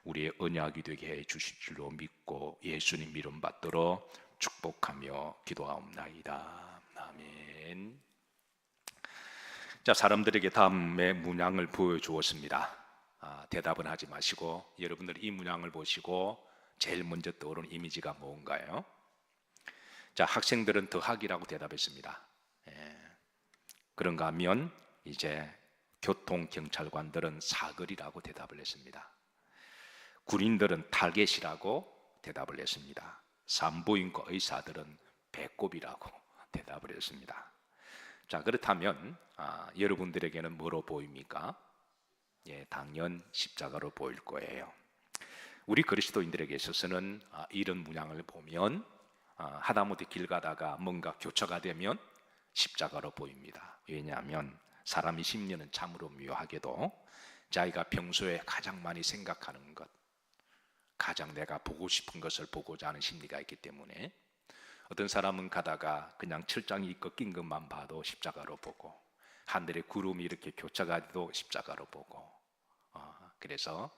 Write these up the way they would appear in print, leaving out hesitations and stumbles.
우리의 언약이 되게 해 주실 줄로 믿고 예수님 이름 받들어 축복하며 기도하옵나이다. 아멘. 자, 사람들에게 다음에 문양을 보여주었습니다. 대답은 하지 마시고 여러분들 이 문양을 보시고 제일 먼저 떠오르는 이미지가 뭔가요? 자, 학생들은 더하기라고 대답했습니다. 그런가 하면 이제 교통경찰관들은 사거리라고 대답을 했습니다. 군인들은 타겟이라고 대답을 했습니다. 산부인과 의사들은 배꼽이라고 대답을 했습니다. 자, 그렇다면 여러분들에게는 뭐로 보입니까? 당연 십자가로 보일 거예요. 우리 그리스도인들에게 있어서는 이런 문양을 보면 하다못해 길 가다가 뭔가 교차가 되면 십자가로 보입니다. 왜냐하면 사람이 심리는 참으로 묘하게도 자기가 평소에 가장 많이 생각하는 것, 가장 내가 보고 싶은 것을 보고자 하는 심리가 있기 때문에 어떤 사람은 가다가 그냥 철장이 꺾인 것만 봐도 십자가로 보고 하늘에 구름이 이렇게 교차가 돼도 십자가로 보고 그래서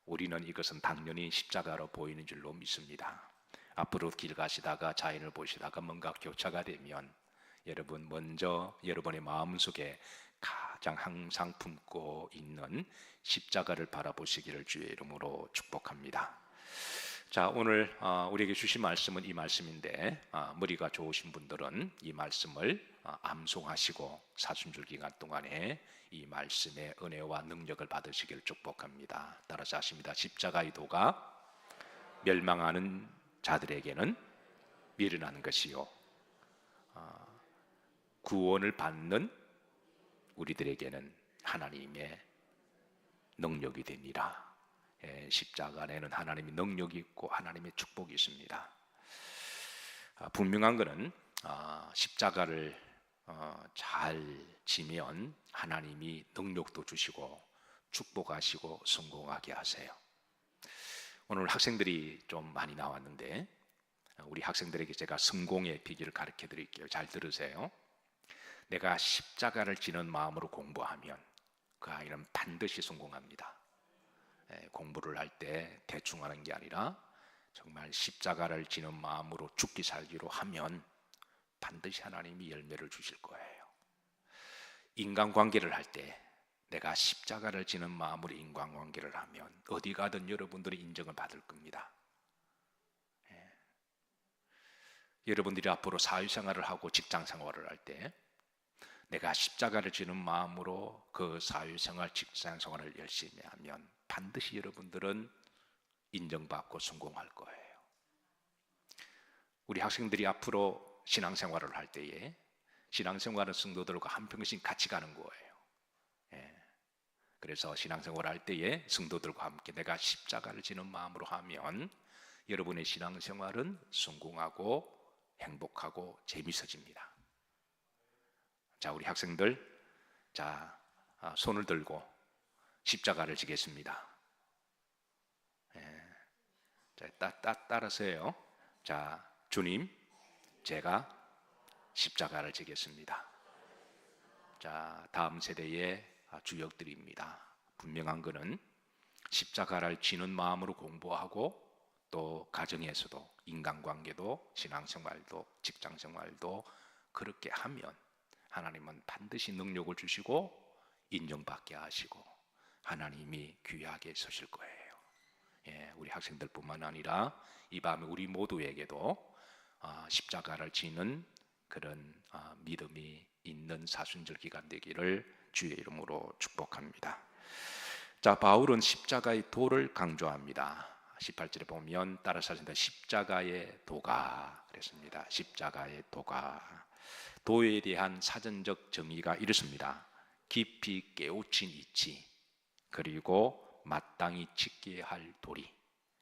우리는 이것은 당연히 십자가로 보이는 줄로 믿습니다. 앞으로 길 가시다가 자연을 보시다가 뭔가 교차가 되면 여러분 먼저 여러분의 마음속에 가장 항상 품고 있는 십자가를 바라보시기를 주의 이름으로 축복합니다. 자, 오늘 우리에게 주신 말씀은 이 말씀인데 머리가 좋으신 분들은 이 말씀을 암송하시고 사순절 기간 동안에 이 말씀의 은혜와 능력을 받으시기를 축복합니다. 따라서 하십니다. 십자가의 도가 멸망하는 자들에게는 미련한 것이요 구원을 받는 우리들에게는 하나님의 능력이 됩니다. 십자가 안에는 하나님의 능력이 있고 하나님의 축복이 있습니다. 분명한 것은 십자가를 잘 지면 하나님이 능력도 주시고 축복하시고 성공하게 하세요. 오늘 학생들이 좀 많이 나왔는데 우리 학생들에게 제가 성공의 비결을 가르쳐 드릴게요. 잘 들으세요. 내가 십자가를 지는 마음으로 공부하면 그 아이는 반드시 성공합니다. 공부를 할 때 대충 하는 게 아니라 정말 십자가를 지는 마음으로 죽기 살기로 하면 반드시 하나님이 열매를 주실 거예요. 인간관계를 할 때 내가 십자가를 지는 마음으로 인간관계를 하면 어디 가든 여러분들이 인정을 받을 겁니다. 여러분들이 앞으로 사회생활을 하고 직장생활을 할 때 내가 십자가를 지는 마음으로 그 사회생활, 직장생활을 열심히 하면 반드시 여러분들은 인정받고 성공할 거예요. 우리 학생들이 앞으로 신앙생활을 할 때에 신앙생활은 성도들과 한평생 같이 가는 거예요. 그래서 신앙생활을 할 때에 성도들과 함께 내가 십자가를 지는 마음으로 하면 여러분의 신앙생활은 성공하고 행복하고 재밌어집니다. 자, 우리 학생들, 자, 손을 들고 십자가를 지겠습니다. 자, 따라서 해요. 자, 주님, 제가 십자가를 지겠습니다. 자, 다음 세대의 주역들입니다. 분명한 것은 십자가를 지는 마음으로 공부하고 또 가정에서도 인간관계도 신앙생활도 직장생활도 그렇게 하면 하나님은 반드시 능력을 주시고 인정받게 하시고 하나님이 귀하게 서실 거예요. 우리 학생들뿐만 아니라 이 밤에 우리 모두에게도 십자가를 지는 그런 믿음이 있는 사순절 기간 되기를 주의 이름으로 축복합니다. 자, 바울은 십자가의 도를 강조합니다. 18절에 보면 따라서 하신다. 십자가의 도가 그랬습니다. 십자가의 도가. 도에 대한 사전적 정의가 이렇습니다. 깊이 깨우친 이치 그리고 마땅히 지켜야 할 도리.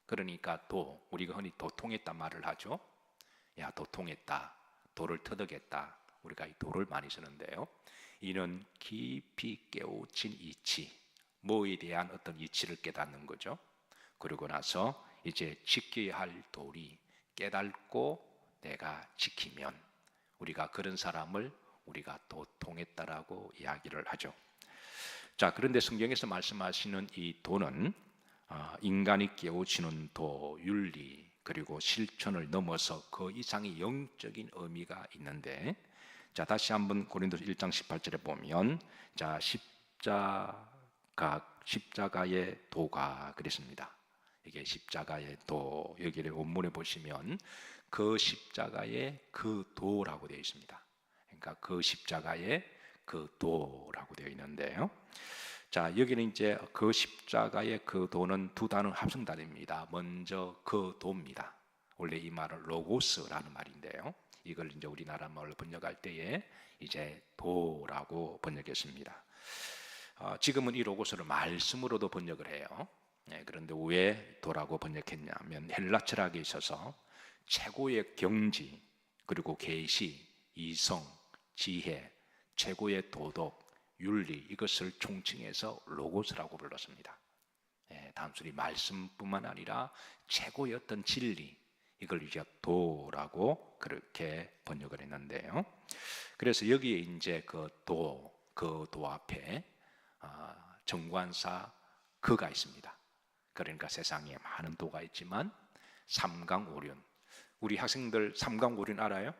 그러니까 도, 우리가 흔히 도통했다 말을 하죠. 야, 도통했다, 도를 터득했다. 우리가 이 도를 많이 쓰는데요, 이는 깊이 깨우친 이치, 뭐에 대한 어떤 이치를 깨닫는 거죠. 그러고 나서 이제 지켜야 할 도리 깨닫고 내가 지키면 우리가 그런 사람을 우리가 도통했다라고 이야기를 하죠. 자, 그런데 성경에서 말씀하시는 이 도는 인간이 깨우치는 도, 윤리, 그리고 실천을 넘어서 그 이상의 영적인 의미가 있는데, 자, 다시 한번 고린도서 1장 18절에 보면, 자, 십자가의 도가 그랬습니다. 이게 십자가의 도, 여기를 원문에 보시면 그 십자가의 그 도라고 되어 있습니다. 그러니까 그 십자가의 그 도라고 되어 있는데요. 자, 여기는 이제 그 십자가의 그 도는 두 단어 합성 단어입니다. 먼저 그 도입니다. 원래 이 말은 로고스라는 말인데요. 이걸 이제 우리나라 말로 번역할 때에 이제 도라고 번역했습니다. 지금은 이 로고스를 말씀으로도 번역을 해요. 그런데 왜 도라고 번역했냐면 헬라 철학에 있어서 최고의 경지, 그리고 계시, 이성, 지혜, 최고의 도덕, 윤리, 이것을 총칭해서 로고스라고 불렀습니다. 단순히 말씀뿐만 아니라 최고의 어떤 진리, 이걸 이제 도라고 그렇게 번역을 했는데요. 그래서 여기에 이제 그 도 앞에 정관사 그가 있습니다. 그러니까 세상에 많은 도가 있지만 삼강오륜, 우리 학생들 삼강오륜 알아요?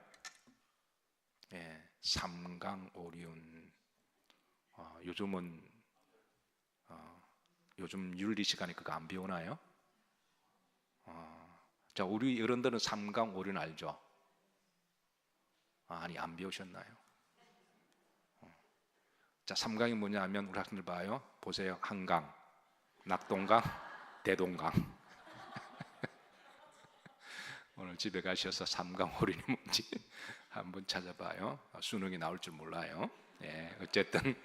삼강오륜. 요즘 윤리 시간에 그거 안 배우나요? 자, 우리 어른들은 삼강오륜 알죠? 아니, 안 배우셨나요? 자, 삼강이 뭐냐 하면 우리 학생들 봐요. 보세요. 한강, 낙동강, 대동강. 오늘 집에 가셔서 삼강오륜이 뭔지 한번 찾아봐요. 수능이 나올 줄 몰라요. 어쨌든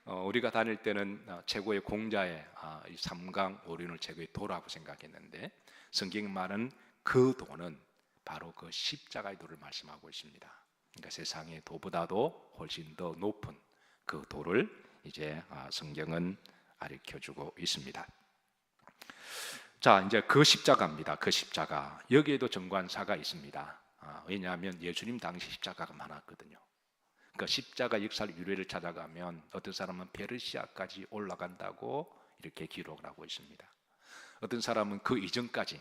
우리가 다닐 때는 최고의 공자의 이 삼강오륜을 최고의 도라고 생각했는데, 성경 말은 그 도는 바로 그 십자가의 도를 말씀하고 있습니다. 그러니까 세상의 도보다도 훨씬 더 높은 그 도를 이제 성경은 가르쳐주고 있습니다. 자, 이제 그 십자가입니다. 그 십자가. 여기에도 정관사가 있습니다. 왜냐하면 예수님 당시 십자가가 많았거든요. 그러니까 십자가 역사를 유래를 찾아가면 어떤 사람은 페르시아까지 올라간다고 이렇게 기록을 하고 있습니다. 어떤 사람은 그 이전까지,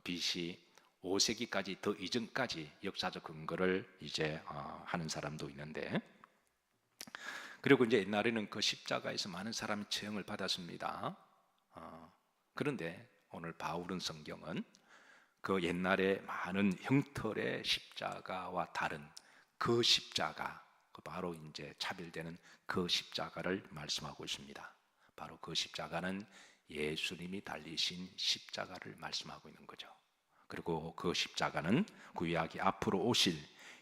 BC 5세기까지 더 이전까지 역사적 근거를 이제 하는 사람도 있는데, 그리고 이제 옛날에는 그 십자가에서 많은 사람이 처형을 받았습니다. 그런데 오늘 바울은 성경은 그 옛날에 많은 형틀의 십자가와 다른 그 십자가, 바로 이제 차별되는 그 십자가를 말씀하고 있습니다. 바로 그 십자가는 예수님이 달리신 십자가를 말씀하고 있는 거죠. 그리고 그 십자가는 구약이 앞으로 오실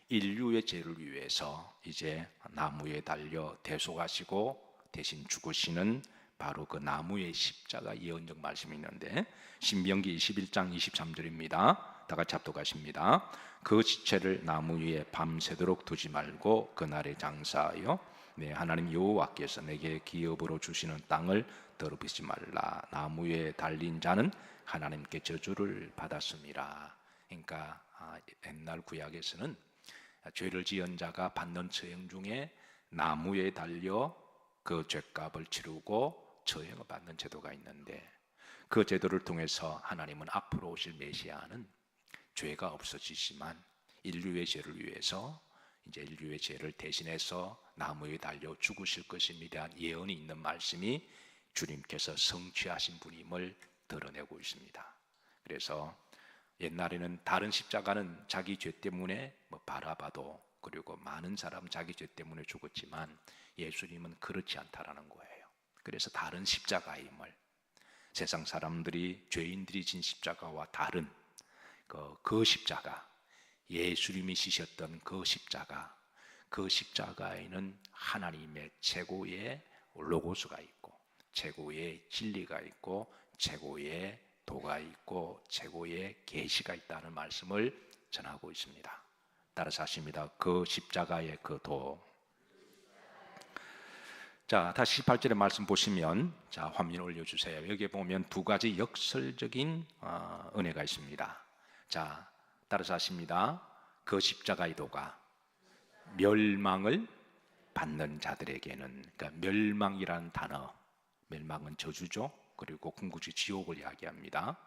인류의 죄를 위해서 이제 나무에 달려 대속하시고 대신 죽으시는 바로 그 나무의 십자가 예언적 말씀이 있는데, 신명기 21장 23절입니다. 다 같이 합독하십니다. 그 지체를 나무 위에 밤새도록 두지 말고 그날에 장사하여 내 하나님 여호와께서 내게 기업으로 주시는 땅을 더럽히지 말라. 나무 위에 달린 자는 하나님께 저주를 받았습니다. 그러니까 옛날 구약에서는 죄를 지은 자가 받는 처형 중에 나무에 달려 그 죄값을 치르고 처형을 받는 제도가 있는데, 그 제도를 통해서 하나님은 앞으로 오실 메시아는 죄가 없어지지만 인류의 죄를 위해서 이제 인류의 죄를 대신해서 나무에 달려 죽으실 것임에 대한 예언이 있는 말씀이 주님께서 성취하신 분임을 드러내고 있습니다. 그래서 옛날에는 다른 십자가는 자기 죄 때문에 바라봐도, 그리고 많은 사람 자기 죄 때문에 죽었지만 예수님은 그렇지 않다라는 거예요. 그래서 다른 십자가임을, 세상 사람들이 죄인들이 진 십자가와 다른 그 십자가, 예수님이 지셨던 그 십자가, 그 십자가에는 하나님의 최고의 로고스가 있고 최고의 진리가 있고 최고의 도가 있고 최고의 계시가 있다는 말씀을 전하고 있습니다. 따라서 하십니다. 그 십자가의 그 도. 자, 다시 18절의 말씀 보시면, 자, 화면 올려주세요. 여기에 보면 두 가지 역설적인 은혜가 있습니다. 자, 따라서 하십니다. 그 십자가의 도가 멸망을 받는 자들에게는, 그러니까 멸망이라는 단어, 멸망은 저주죠. 그리고 궁극적 지옥을 이야기합니다.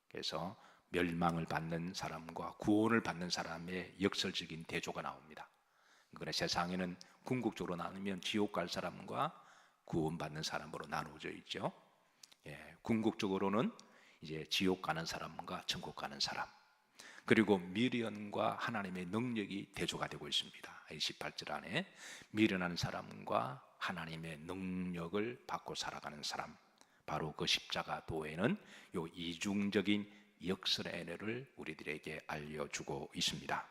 그래서 멸망을 받는 사람과 구원을 받는 사람의 역설적인 대조가 나옵니다. 그러나 세상에는 궁극적으로 나누면 지옥 갈 사람과 구원받는 사람으로 나누어져 있죠. 궁극적으로는 이제 지옥 가는 사람과 천국 가는 사람, 그리고 미련과 하나님의 능력이 대조가 되고 있습니다. 18절 안에 미련한 사람과 하나님의 능력을 받고 살아가는 사람, 바로 그 십자가 도에는 요 이중적인 역설의 은혜를 우리들에게 알려주고 있습니다.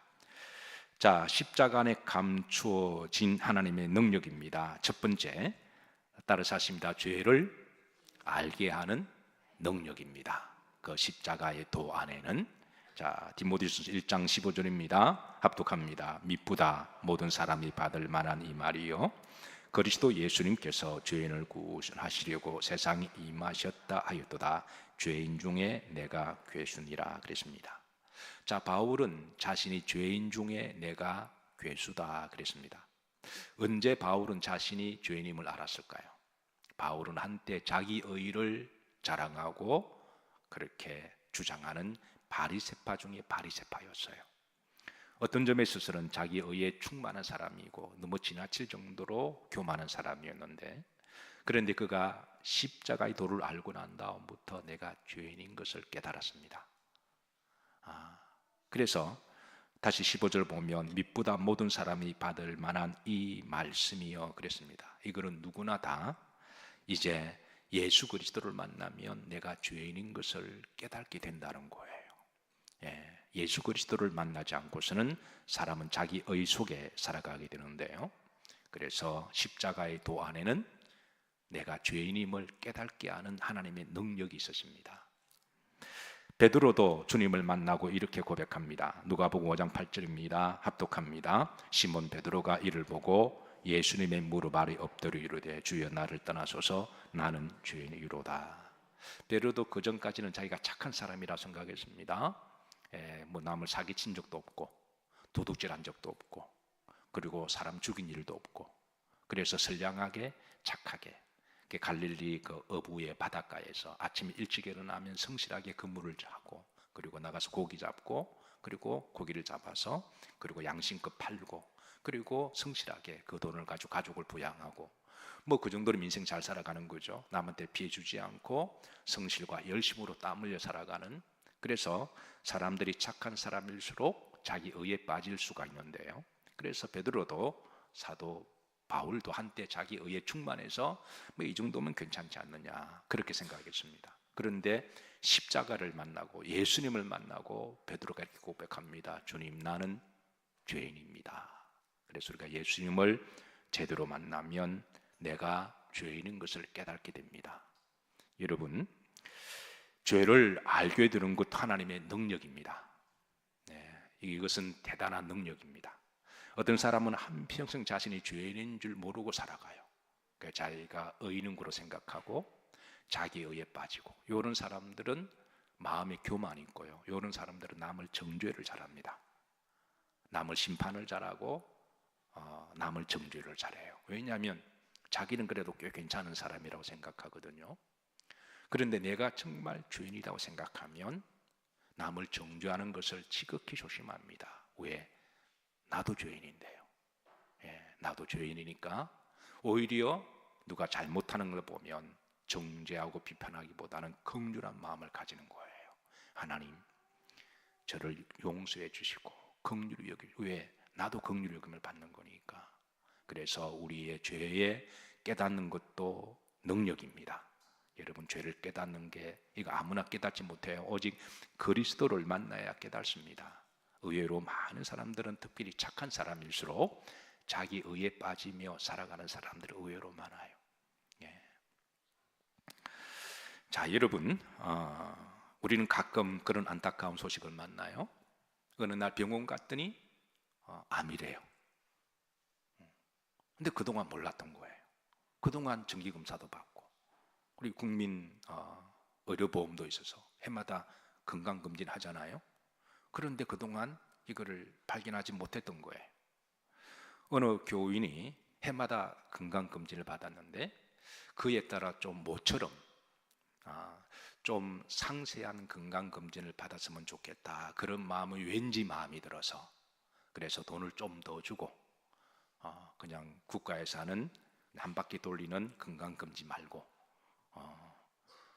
자, 십자가 안에 감추어진 하나님의 능력입니다. 첫 번째, 따라서 하십니다. 죄를 알게 하는 능력입니다. 그 십자가의 도 안에는, 자, 디모데후서 1장 15절입니다. 합독합니다. 미쁘다 모든 사람이 받을 만한 이 말이요, 그리스도 예수님께서 죄인을 구원하시려고 세상에 임하셨다 하였도다. 죄인 중에 내가 괴수니라 그랬습니다. 자, 바울은 자신이 죄인 중에 내가 괴수다 그랬습니다. 언제 바울은 자신이 죄인임을 알았을까요? 바울은 한때 자기 의를 자랑하고 그렇게 주장하는 바리새파 중에 바리새파였어요. 어떤 점에 있어서는 자기 의에 충만한 사람이고 너무 지나칠 정도로 교만한 사람이었는데, 그런데 그가 십자가의 도를 알고 난 다음부터 내가 죄인인 것을 깨달았습니다. 그래서 다시 15절 보면 미쁘다 모든 사람이 받을 만한 이 말씀이요 그랬습니다. 이거는 누구나 다 이제 예수 그리스도를 만나면 내가 죄인인 것을 깨닫게 된다는 거예요. 예수 그리스도를 만나지 않고서는 사람은 자기 의 속에 살아가게 되는데요. 그래서 십자가의 도 안에는 내가 죄인임을 깨닫게 하는 하나님의 능력이 있었습니다. 베드로도 주님을 만나고 이렇게 고백합니다. 누가복음 5장 8절입니다. 합독합니다. 시몬 베드로가 이를 보고 예수님의 무릎 아래 엎드려 이르되 주여 나를 떠나소서 나는 죄인이로다. 베드로도 그 전까지는 자기가 착한 사람이라 생각했습니다. 뭐 남을 사기친 적도 없고 도둑질한 적도 없고 그리고 사람 죽인 일도 없고, 그래서 선량하게 착하게 갈릴리 그 어부의 바닷가에서 아침 일찍 일어나면 성실하게 근무를 하고, 그리고 나가서 고기 잡고, 그리고 고기를 잡아서 그리고 양심껏 팔고, 그리고 성실하게 그 돈을 가지고 가족을 부양하고, 뭐 그 정도로 인생 잘 살아가는 거죠. 남한테 피해 주지 않고 성실과 열심으로 땀 흘려 살아가는. 그래서 사람들이 착한 사람일수록 자기 의에 빠질 수가 있는데요. 그래서 베드로도 사도 바울도 한때 자기 의에 충만해서 뭐 이 정도면 괜찮지 않느냐 그렇게 생각했습니다. 그런데 십자가를 만나고 예수님을 만나고 베드로가 이렇게 고백합니다. 주님, 나는 죄인입니다. 그래서 우리가 예수님을 제대로 만나면 내가 죄인인 것을 깨닫게 됩니다. 여러분, 죄를 알게 되는 것 하나님의 능력입니다. 이것은 대단한 능력입니다. 어떤 사람은 한평생 자신이 죄인인 줄 모르고 살아가요. 자기가 의인인 거로 생각하고 자기 의에 빠지고, 이런 사람들은 마음에 교만이 있고요, 이런 사람들은 남을 정죄를 잘합니다. 남을 심판을 잘하고 남을 정죄를 잘해요. 왜냐하면 자기는 그래도 꽤 괜찮은 사람이라고 생각하거든요. 그런데 내가 정말 죄인이라고 생각하면 남을 정죄하는 것을 지극히 조심합니다. 왜? 나도 죄인인데요. 나도 죄인이니까 오히려 누가 잘못하는 걸 보면 정죄하고 비판하기보다는 긍휼한 마음을 가지는 거예요. 하나님, 저를 용서해 주시고 긍휼히 여기, 왜? 나도 긍휼히 여김을 받는 거니까. 그래서 우리의 죄에 깨닫는 것도 능력입니다. 여러분, 죄를 깨닫는 게 이거 아무나 깨닫지 못해요. 오직 그리스도를 만나야 깨닫습니다. 의외로 많은 사람들은, 특별히 착한 사람일수록 자기 의에 빠지며 살아가는 사람들이 의외로 많아요. 자, 여러분, 우리는 가끔 그런 안타까운 소식을 만나요. 어느 날 병원 갔더니 암이래요. 근데 그동안 몰랐던 거예요. 그동안 정기검사도 받고, 그리고 국민 의료보험도 있어서 해마다 건강검진 하잖아요. 그런데 그동안 이거를 발견하지 못했던 거예요. 어느 교인이 해마다 건강검진을 받았는데 그에 따라 좀 모처럼 좀 상세한 건강검진을 받았으면 좋겠다, 그런 마음이 왠지 마음이 들어서, 그래서 돈을 좀 더 주고 그냥 국가에서 하는 한 바퀴 돌리는 건강검진 말고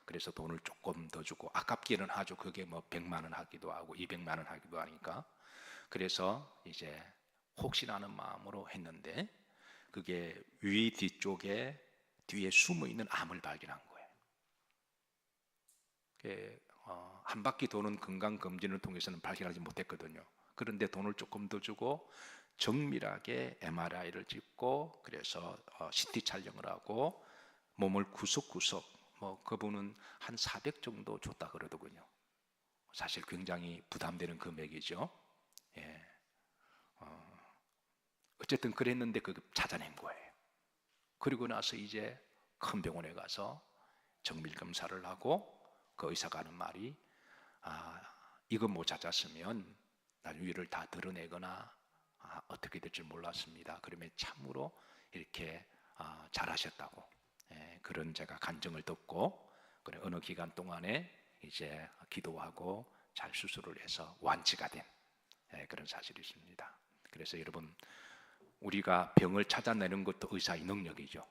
그래서 돈을 조금 더 주고, 아깝기는 하죠. 그게 뭐 100만 원 하기도 하고 200만 원 하기도 하니까. 그래서 이제 혹시라는 마음으로 했는데, 그게 위 뒤쪽에 뒤에 숨어 있는 암을 발견한 거예요. 한 바퀴 도는 건강검진을 통해서는 발견하지 못했거든요. 그런데 돈을 조금 더 주고 정밀하게 MRI를 찍고, 그래서 CT 촬영을 하고 몸을 구석구석, 그분은 한 400 정도 줬다 그러더군요. 사실 굉장히 부담되는 금액이죠. 예. 어쨌든 그랬는데 그걸 찾아낸 거예요. 그리고 나서 이제 큰 병원에 가서 정밀 검사를 하고, 그 의사가 하는 말이 이거 못 찾았으면 나중에 위를 다 드러내거나 어떻게 될 줄 몰랐습니다. 그러면 참으로 이렇게 잘하셨다고, 그런 제가 간증을 듣고, 그래 어느 기간 동안에 이제 기도하고 잘 수술을 해서 완치가 된 그런 사실이 있습니다. 그래서 여러분, 우리가 병을 찾아내는 것도 의사의 능력이죠.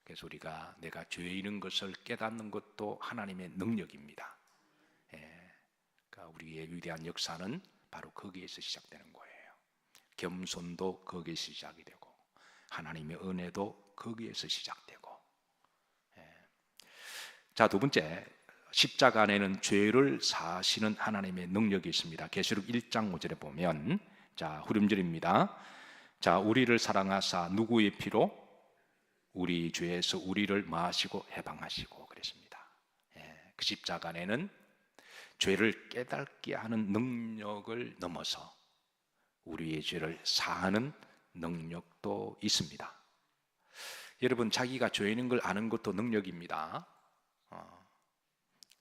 그래서 우리가 내가 죄에 있는 것을 깨닫는 것도 하나님의 능력입니다. 그러니까 우리의 위대한 역사는 바로 거기에서 시작되는 거예요. 겸손도 거기에서 시작이 되고, 하나님의 은혜도 거기에서 시작되고. 자, 두 번째, 십자가 안에는 죄를 사하시는 하나님의 능력이 있습니다. 계시록 1장 5절에 보면, 자, 후렴절입니다. 자, 우리를 사랑하사 누구의 피로? 우리 죄에서 우리를 마시고 해방하시고 그랬습니다. 그 십자가 안에는 죄를 깨닫게 하는 능력을 넘어서 우리의 죄를 사하는 능력도 있습니다. 여러분, 자기가 죄 있는 걸 아는 것도 능력입니다.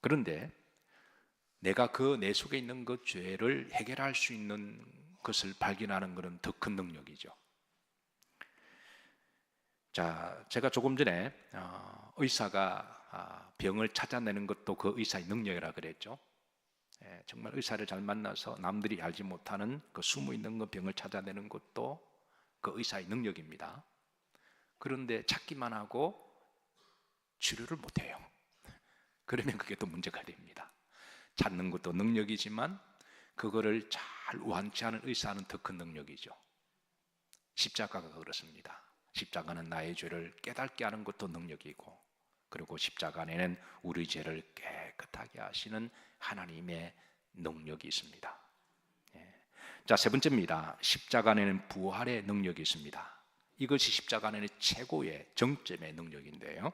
그런데 내가 그 내 속에 있는 그 죄를 해결할 수 있는 것을 발견하는 것은 더 큰 능력이죠. 자, 제가 조금 전에 의사가 병을 찾아내는 것도 그 의사의 능력이라 그랬죠. 정말 의사를 잘 만나서 남들이 알지 못하는 그 숨어 있는 그 병을 찾아내는 것도 그 의사의 능력입니다. 그런데 찾기만 하고 치료를 못해요. 그러면 그게 또 문제가 됩니다. 찾는 것도 능력이지만 그거를 잘 완치하는 의사는 더 큰 능력이죠. 십자가가 그렇습니다. 십자가는 나의 죄를 깨닫게 하는 것도 능력이고, 그리고 십자가 안에는 우리 죄를 깨끗하게 하시는 하나님의 능력이 있습니다. 자, 세 번째입니다. 십자가 안에는 부활의 능력이 있습니다. 이것이 십자가 안에는 최고의 정점의 능력인데요.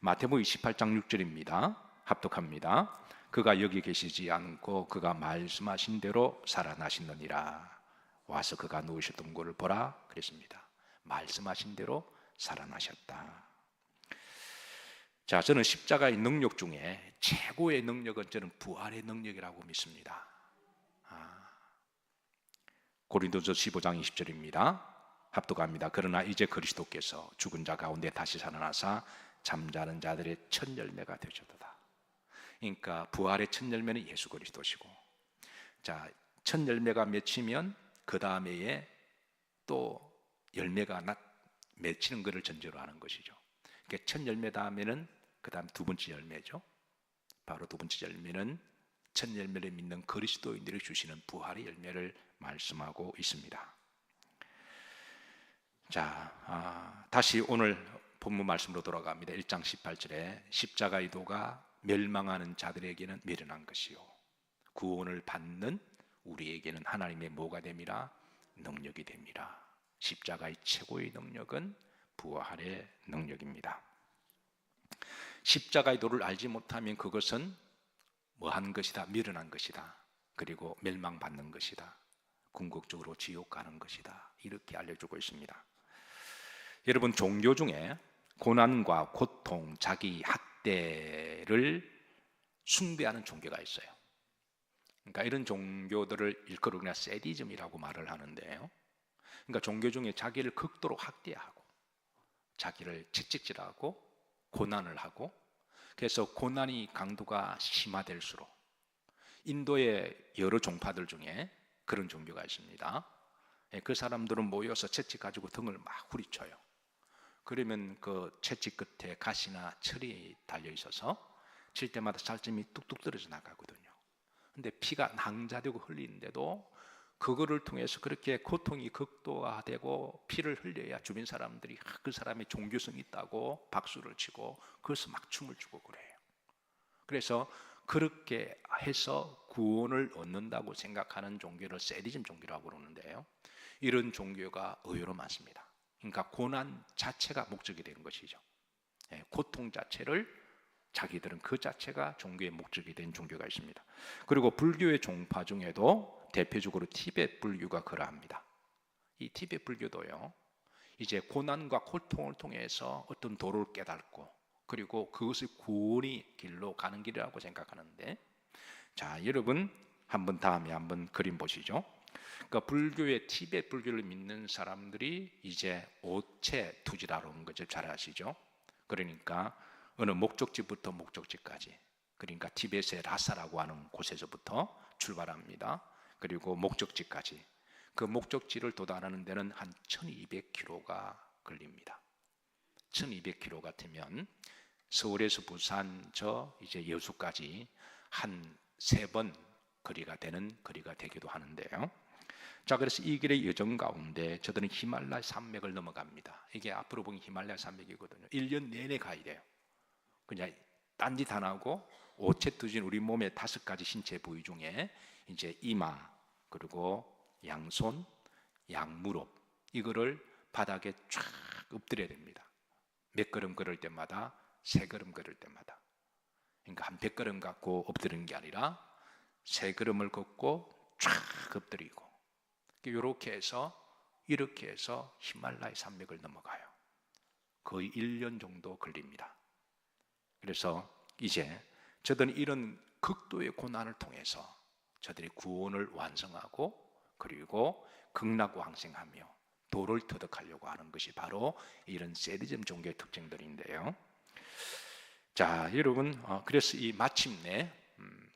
마태복음 28장 6절입니다. 합독합니다. 그가 여기 계시지 않고 그가 말씀하신 대로 살아나시느니라. 와서 그가 누우셨던 곳을 보라 그랬습니다. 말씀하신 대로 살아나셨다. 자, 저는 십자가의 능력 중에 최고의 능력은 저는 부활의 능력이라고 믿습니다. 고린도서 15장 20절입니다. 합독합니다. 그러나 이제 그리스도께서 죽은 자 가운데 다시 살아나사 잠자는 자들의 첫 열매가 되셨도다. 그러니까 부활의 첫 열매는 예수 그리스도시고, 자, 첫 열매가 맺히면 그 다음에 또 열매가 맺히는 것을 전제로 하는 것이죠. 그러니까 첫 열매 다음에는 그 다음 두 번째 열매죠. 바로 두 번째 열매는 첫 열매를 믿는 그리스도인들이 주시는 부활의 열매를 말씀하고 있습니다. 자, 다시 오늘 본문 말씀으로 돌아갑니다. 1장 18절에 십자가의 도가 멸망하는 자들에게는 미련한 것이요 구원을 받는 우리에게는 하나님의 뭐가 됨이라? 능력이 됨이라. 십자가의 최고의 능력은 부활의 능력입니다. 십자가의 도를 알지 못하면 그것은 뭐한 것이다? 미련한 것이다. 그리고 멸망받는 것이다. 궁극적으로 지옥 가는 것이다. 이렇게 알려주고 있습니다. 여러분, 종교 중에 고난과 고통, 자기 학대를 숭배하는 종교가 있어요. 그러니까 이런 종교들을 일컬어 그냥 세디즘이라고 말을 하는데요. 그러니까 종교 중에 자기를 극도로 학대하고 자기를 채찍질하고 고난을 하고 그래서 고난이 강도가 심화될수록 인도의 여러 종파들 중에 그런 종교가 있습니다. 그 사람들은 모여서 채찍 가지고 등을 막 후리쳐요. 그러면 그 채찍 끝에 가시나 철이 달려 있어서 칠 때마다 살점이 뚝뚝 떨어져 나가거든요. 근데 피가 낭자되고 흘리는데도 그거를 통해서 그렇게 고통이 극도화되고 피를 흘려야 주변 사람들이 그 사람의 종교성이 있다고 박수를 치고 거기서 막 춤을 추고 그래요. 그래서 그렇게 해서 구원을 얻는다고 생각하는 종교를 세디즘 종교라고 그러는데요, 이런 종교가 의외로 많습니다. 그러니까 고난 자체가 목적이 되는 것이죠. 고통 자체를 자기들은 그 자체가 종교의 목적이 된 종교가 있습니다. 그리고 불교의 종파 중에도 대표적으로 티베트 불교가 그러합니다. 이 티베트 불교도요, 이제 고난과 고통을 통해서 어떤 도를 깨닫고 그리고 그것이 구원의 길로 가는 길이라고 생각하는데, 자, 여러분 다음에 한번 그림 보시죠. 그러니까 불교의 티베트 불교를 믿는 사람들이 이제 오체 투지라는 것을 잘 아시죠? 그러니까 어느 목적지부터 목적지까지, 그러니까 티베트의 라사라고 하는 곳에서부터 출발합니다. 그리고 목적지까지, 그 목적지를 도달하는 데는 한 1200km가 걸립니다. 1200km 같으면 서울에서 부산 이제 여수까지 한 3번 거리가 되기도 하는데요. 자, 그래서 이 길의 여정 가운데 저들은 히말라야 산맥을 넘어갑니다. 이게 앞으로 보면 히말라야 산맥이거든요. 1년 내내 가야 돼요. 그냥 딴짓 안 하고 오체투진 우리 몸의 5가지 신체 부위 중에 이제 이마, 그리고 양손, 양무릎, 이거를 바닥에 쫙 엎드려야 됩니다. 몇 걸음 걸을 때마다, 3걸음 걸을 때마다. 그러니까 한 100걸음 갖고 엎드리는 게 아니라 3걸음을 걷고 쫙 엎드리고, 이렇게 해서 히말라야 산맥을 넘어가요. 거의 1년 정도 걸립니다. 그래서 이제 저들은 이런 극도의 고난을 통해서 저들이 구원을 완성하고 그리고 극락왕생하며 도를 터득하려고 하는 것이 바로 이런 세디즘 종교의 특징들인데요. 자, 여러분, 그래서 이 마침내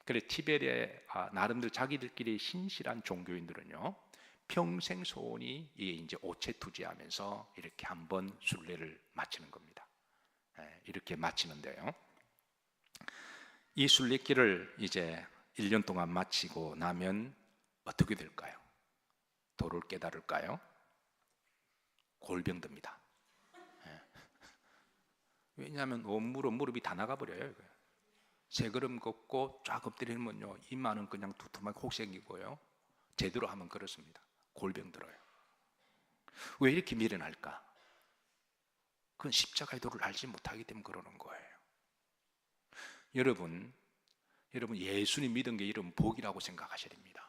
그래 티베트의 나름대로 자기들끼리 신실한 종교인들은요, 평생 소원이 이제 오체투지하면서 이렇게 한번 순례를 마치는 겁니다. 이렇게 마치는데요, 이 순례길을 이제 1년 동안 마치고 나면 어떻게 될까요? 도를 깨달을까요? 골병듭니다. 왜냐하면 온무릎, 무릎이 다 나가버려요. 3걸음 걷고 쫙 엎드리면요, 이마는 그냥 두툼하게 혹 생기고요, 제대로 하면 그렇습니다. 골병 들어요. 왜 이렇게 미련할까? 그건 십자가의 도를 알지 못하기 때문에 그러는 거예요. 여러분 예수님 믿은 게 이런 복이라고 생각하셔야 됩니다.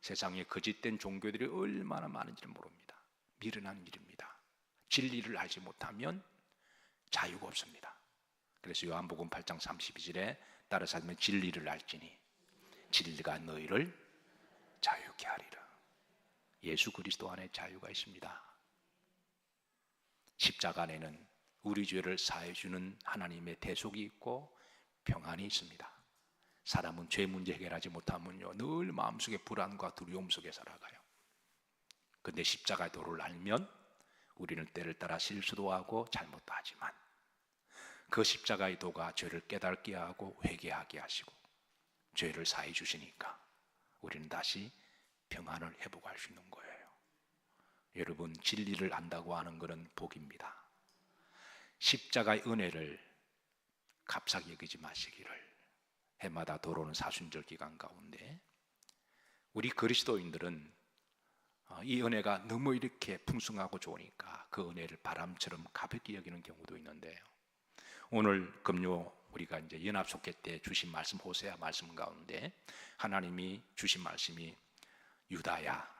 세상에 거짓된 종교들이 얼마나 많은지를 모릅니다. 미련한 일입니다. 진리를 알지 못하면 자유가 없습니다. 그래서 요한복음 8장 32절에 따라 살면 진리를 알지니 진리가 너희를 자유케 하리라. 예수 그리스도 안에 자유가 있습니다. 십자가 안에는 우리 죄를 사해 주는 하나님의 대속이 있고 평안이 있습니다. 사람은 죄 문제 해결하지 못하면요, 늘 마음속에 불안과 두려움 속에 살아가요. 그런데 십자가의 도를 알면 우리는 때를 따라 실수도 하고 잘못도 하지만 그 십자가의 도가 죄를 깨닫게 하고 회개하게 하시고 죄를 사해 주시니까 우리는 다시 평안을 회복할 수 있는 거예요. 여러분, 진리를 안다고 하는 것은 복입니다. 십자가의 은혜를 값싸게 여기지 마시기를. 해마다 돌아오는 사순절 기간 가운데 우리 그리스도인들은 이 은혜가 너무 이렇게 풍성하고 좋으니까 그 은혜를 바람처럼 가볍게 여기는 경우도 있는데요, 오늘 금요 우리가 이제 연합속회 때 주신 말씀, 호세아 말씀 가운데 하나님이 주신 말씀이 유다야,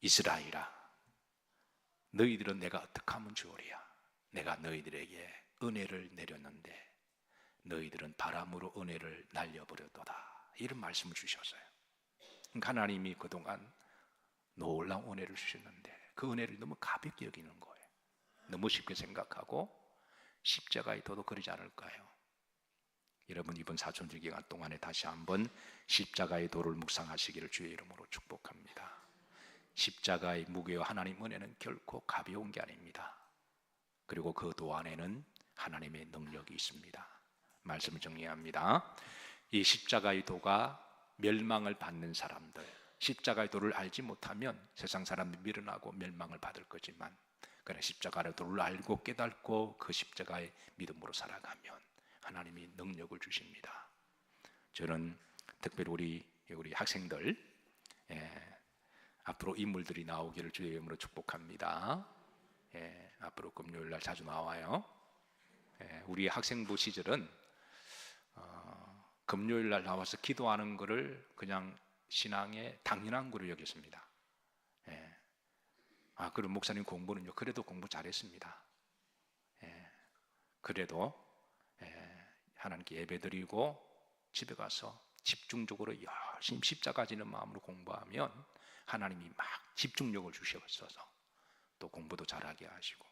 이스라엘아, 너희들은 내가 어떻게 하면 좋으리야. 내가 너희들에게 은혜를 내렸는데 너희들은 바람으로 은혜를 날려버렸도다. 이런 말씀을 주셨어요. 그러니까 하나님이 그동안 놀라운 은혜를 주셨는데 그 은혜를 너무 가볍게 여기는 거예요. 너무 쉽게 생각하고 십자가의 도도 그러지 않을까요? 여러분 이번 사순절 기간 동안에 다시 한번 십자가의 도를 묵상하시기를 주의 이름으로 축복합니다. 십자가의 무게와 하나님 은혜는 결코 가벼운 게 아닙니다. 그리고 그 도 안에는 하나님의 능력이 있습니다. 말씀을 정리합니다. 이 십자가의 도가 멸망을 받는 사람들, 십자가의 도를 알지 못하면 세상 사람들이 밀어나고 멸망을 받을 거지만, 그러나 십자가의 도를 알고 깨닫고 그 십자가의 믿음으로 살아가면 하나님이 능력을 주십니다. 저는 특별히 우리 학생들, 앞으로 인물들이 나오기를 주의 이름으로 축복합니다. 앞으로 금요일날 자주 나와요. 우리 학생부 시절은 금요일날 나와서 기도하는 것을 그냥 신앙의 당연한 거로 여겼습니다. 그럼 목사님 공부는요? 그래도 공부 잘했습니다. 그래도 하나님께 예배드리고 집에 가서 집중적으로 열심히 십자가 지는 마음으로 공부하면 하나님이 막 집중력을 주셔서 또 공부도 잘하게 하시고,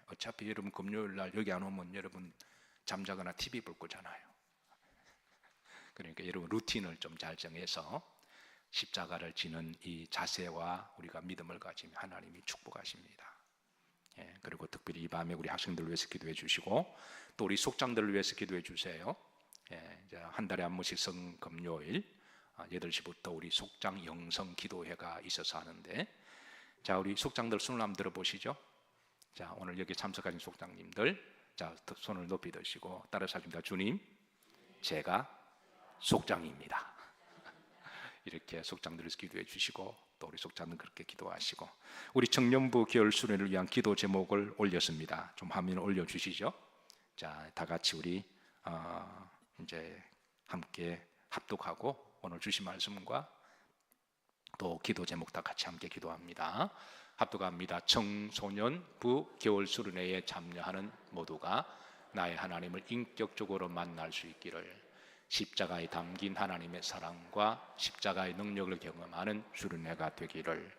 어차피 여러분 금요일날 여기 안 오면 여러분 잠자거나 TV 볼 거잖아요. 그러니까 여러분 루틴을 좀 잘 정해서 십자가를 지는 이 자세와 우리가 믿음을 가지면 하나님이 축복하십니다. 그리고 특별히 이 밤에 우리 학생들을 위해서 기도해 주시고 또 우리 속장들을 위해서 기도해 주세요. 이제 한 달에 한 번씩 성금요일 8시부터 우리 속장 영성 기도회가 있어서 하는데, 자 우리 속장들 손을 한번 들어보시죠. 자 오늘 여기 참석하신 속장님들, 자 손을 높이 드시고 따라서 하십니다. 주님, 제가 속장입니다. 이렇게 속장들을 기도해 주시고 또 우리 속장들 그렇게 기도하시고, 우리 청년부 겨울 수련을 위한 기도 제목을 올렸습니다. 좀 화면을 올려주시죠. 자, 다 같이 우리 이제 함께 합독하고 오늘 주신 말씀과 또 기도 제목 다 같이 함께 기도합니다. 합독합니다. 청소년부 겨울 수련회에 참여하는 모두가 나의 하나님을 인격적으로 만날 수 있기를, 십자가에 담긴 하나님의 사랑과 십자가의 능력을 경험하는 수련회가 되기를,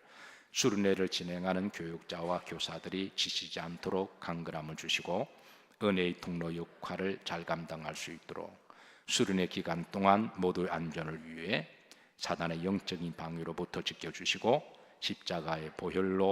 수련회를 진행하는 교육자와 교사들이 지치지 않도록 강건함을 주시고 은혜의 통로 역할을 잘 감당할 수 있도록, 수련회 기간 동안 모두의 안전을 위해 사단의 영적인 방위로부터 지켜주시고 십자가의 보혈로